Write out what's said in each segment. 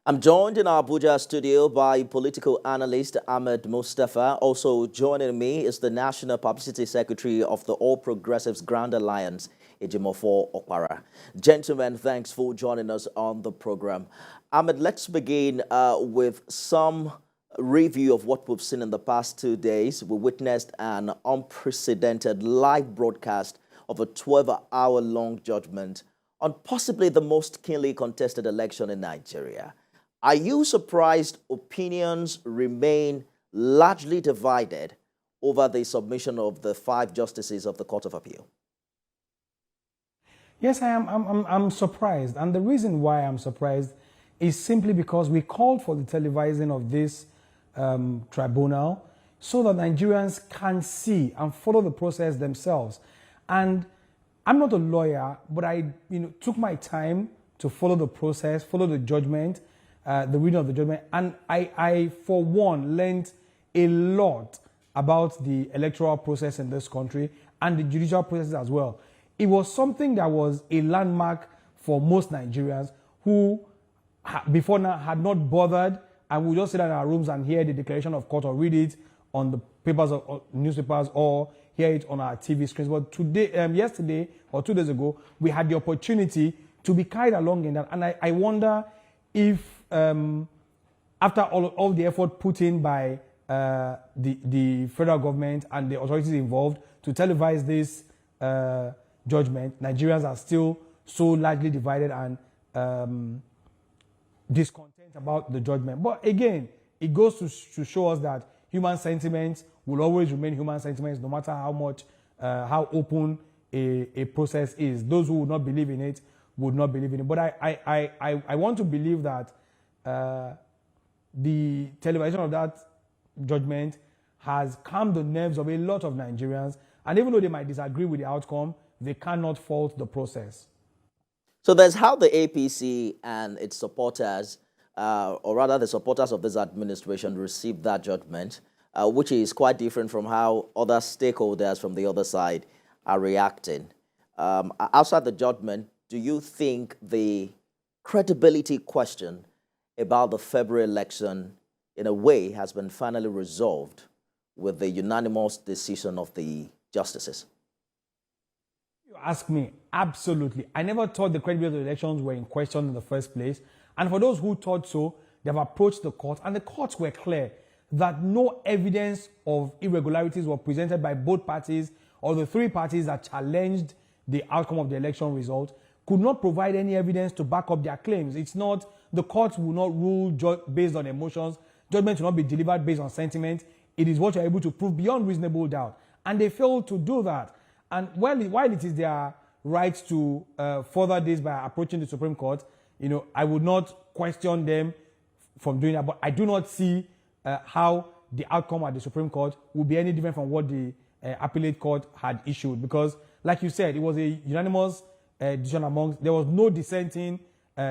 I'm joined in our Abuja studio by political analyst Ahmed Mustafa. Also joining me is the National Publicity Secretary of the All Progressives Grand Alliance, Ejimofo Okpara. Gentlemen, thanks for joining us on the program. Ahmed, let's begin with some review of what we've seen in the past 2 days. We witnessed an unprecedented live broadcast of a 12-hour-long judgment on possibly the most keenly contested election in Nigeria. Are you surprised opinions remain largely divided over the submission of the 5 justices of the Court of Appeal? Yes, I am. I'm surprised. And the reason why I'm surprised is simply because we called for the televising of this tribunal so that Nigerians can see and follow the process themselves. And I'm not a lawyer, but I took my time to follow the process, follow the judgment, the reading of the judgment, and I, for one, learned a lot about the electoral process in this country and the judicial process as well. It was something that was a landmark for most Nigerians who, before now, had not bothered and would just sit in our rooms and hear the declaration of court or read it on the papers or newspapers or hear it on our TV screens. But today, yesterday or 2 days ago, we had the opportunity to be carried along in that. And I wonder if after all the effort put in by the federal government and the authorities involved to televise this judgment, Nigerians are still so largely divided and discontent about the judgment. But again, it goes to show us that human sentiments will always remain human sentiments, no matter how much, how open a process is. Those who would not believe in it would not believe in it. But I want to believe that the television of that judgment has calmed the nerves of a lot of Nigerians, and even though they might disagree with the outcome, they cannot fault the process. So there's how the APC and its supporters, or rather the supporters of this administration, received that judgment, which is quite different from how other stakeholders from the other side are reacting. Outside the judgment, do you think the credibility question about the February election, in a way, has been finally resolved with the unanimous decision of the justices? You ask me, absolutely. I never thought the credibility of the elections were in question in the first place. And for those who thought so, they've approached the court, and the courts were clear that no evidence of irregularities were presented by both parties or the 3 parties that challenged the outcome of the election result could not provide any evidence to back up their claims. It's not, the courts will not rule based on emotions. Judgment will not be delivered based on sentiment. It is what you're able to prove beyond reasonable doubt. And they failed to do that. And while it is their right to further this by approaching the Supreme Court, I would not question them from doing that. But I do not see how the outcome at the Supreme Court will be any different from what the appellate court had issued. Because, like you said, it was a unanimous decision there was no dissenting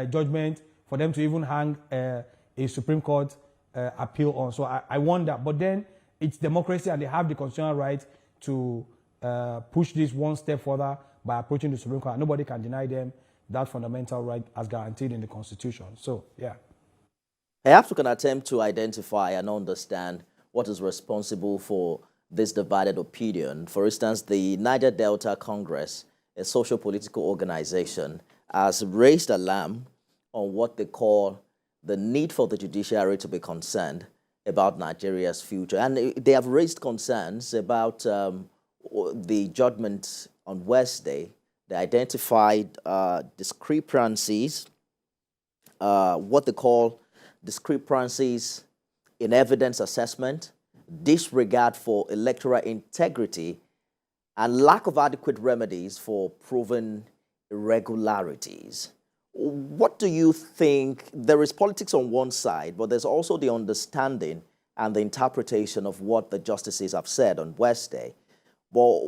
judgment for them to even hang a Supreme Court appeal on. So I wonder. But then it's democracy, and they have the constitutional right to push this one step further by approaching the Supreme Court. Nobody can deny them that fundamental right as guaranteed in the Constitution. So, yeah. Perhaps we can attempt to identify and understand what is responsible for this divided opinion. For instance, the Niger Delta Congress, a social political organization, has raised alarm on what they call the need for the judiciary to be concerned about Nigeria's future. And they have raised concerns about the judgment on Wednesday. They identified discrepancies, what they call discrepancies in evidence assessment, disregard for electoral integrity, and lack of adequate remedies for proven irregularities. What do you think? There is politics on one side, but there's also the understanding and the interpretation of what the justices have said on Wednesday. But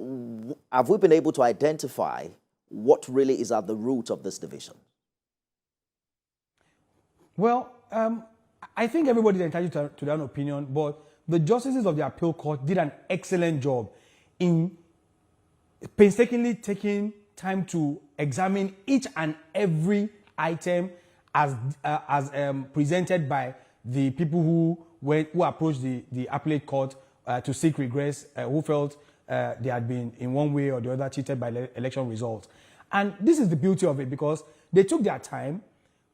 have we been able to identify what really is at the root of this division? Well, I think everybody is entitled to their own opinion, but the justices of the appeal court did an excellent job in painstakingly taking time to examine each and every item as presented by the people who approached the appellate court to seek regress, who felt they had been in one way or the other cheated by election results. And this is the beauty of it, because they took their time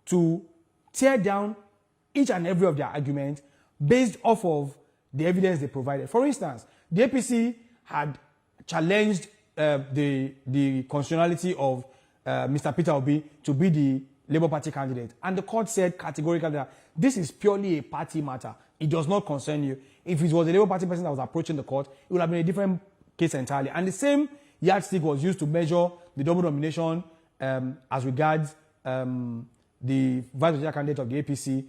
to tear down each and every of their arguments based off of the evidence they provided. For instance, the APC had challenged the constitutionality of Mr. Peter Obi to be the Labour Party candidate. And the court said categorically that this is purely a party matter. It does not concern you. If it was a Labour Party person that was approaching the court, it would have been a different case entirely. And the same yardstick was used to measure the double nomination as regards the vice presidential candidate of the APC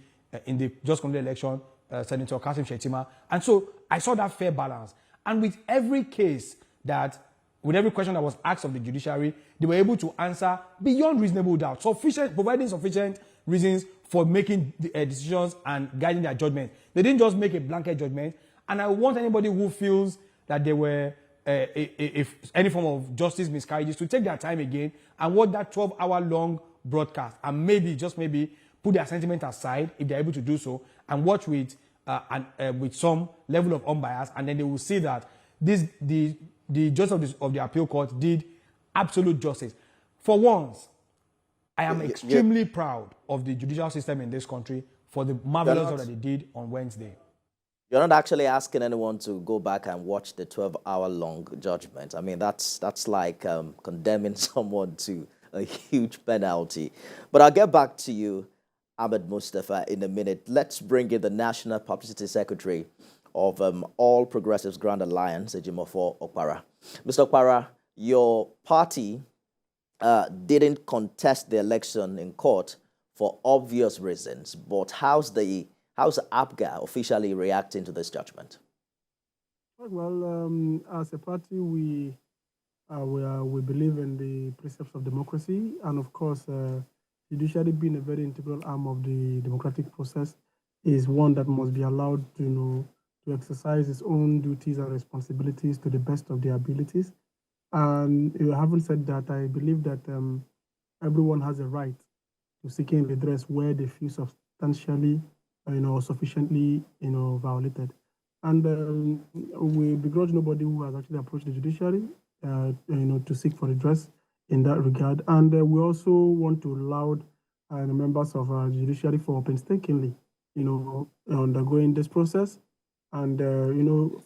in the just concluded election, Senator Kasim Shettima. And so I saw that fair balance. And with every case with every question that was asked of the judiciary, they were able to answer beyond reasonable doubt, providing sufficient reasons for making decisions and guiding their judgment. They didn't just make a blanket judgment. And I want anybody who feels that there were if any form of justice miscarriages to take their time again and watch that 12-hour-long broadcast and maybe, just maybe, put their sentiment aside if they're able to do so and watch with some level of unbias, and then they will see that the judge of the appeal court did absolute justice. For once, I am extremely proud of the judicial system in this country for the marvelous job that they did on Wednesday. You're not actually asking anyone to go back and watch the 12-hour-long judgment. I mean, that's like condemning someone to a huge penalty. But I'll get back to you, Ahmed Mustafa, in a minute. Let's bring in the National Publicity Secretary of All Progressives Grand Alliance, Ejimofor Okpara. Mr. Okpara, your party didn't contest the election in court for obvious reasons, but how's APGA officially reacting to this judgment? Well, as a party, we believe in the precepts of democracy, and of course, judiciary being a very integral arm of the democratic process is one that must be allowed to exercise its own duties and responsibilities to the best of their abilities. And having said that, I believe that everyone has a right to seeking redress where they feel substantially, sufficiently, violated. And we begrudge nobody who has actually approached the judiciary, to seek for redress in that regard. And we also want to allow the members of our judiciary for painstakingly, undergoing this process. And,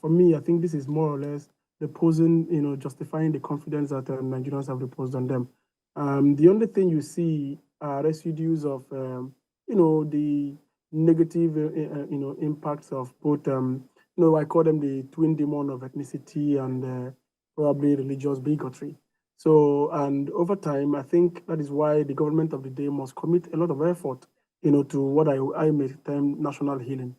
for me, I think this is more or less reposing, justifying the confidence that Nigerians have reposed on them. The only thing you see are residues of, the negative, impacts of both, I call them the twin demon of ethnicity and probably religious bigotry. So, and over time, I think that is why the government of the day must commit a lot of effort, to what I may term national healing,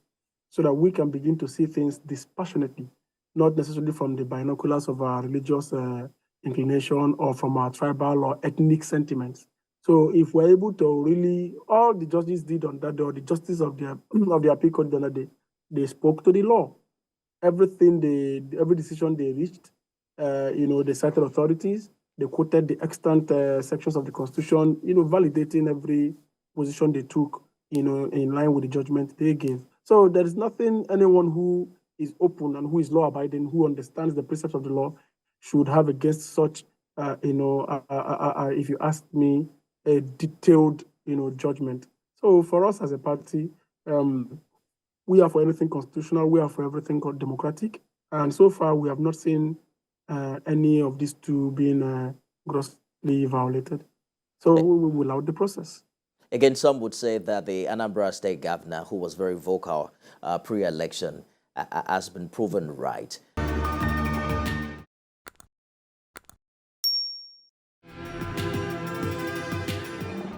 so that we can begin to see things dispassionately, not necessarily from the binoculars of our religious inclination or from our tribal or ethnic sentiments. So if we're able to really, all the judges did on that day, or the justice of the appeal court the other day, they spoke to the law. Every decision they reached, they cited authorities, they quoted the extant sections of the Constitution, validating every position they took, in line with the judgment they gave. So there is nothing anyone who is open and who is law-abiding, who understands the precepts of the law, should have against such, if you ask me, a detailed, judgment. So for us as a party, we are for everything constitutional, we are for everything democratic, and so far we have not seen any of these two being grossly violated. So we will allow the process. Again, some would say that the Anambra State governor, who was very vocal pre-election, has been proven right.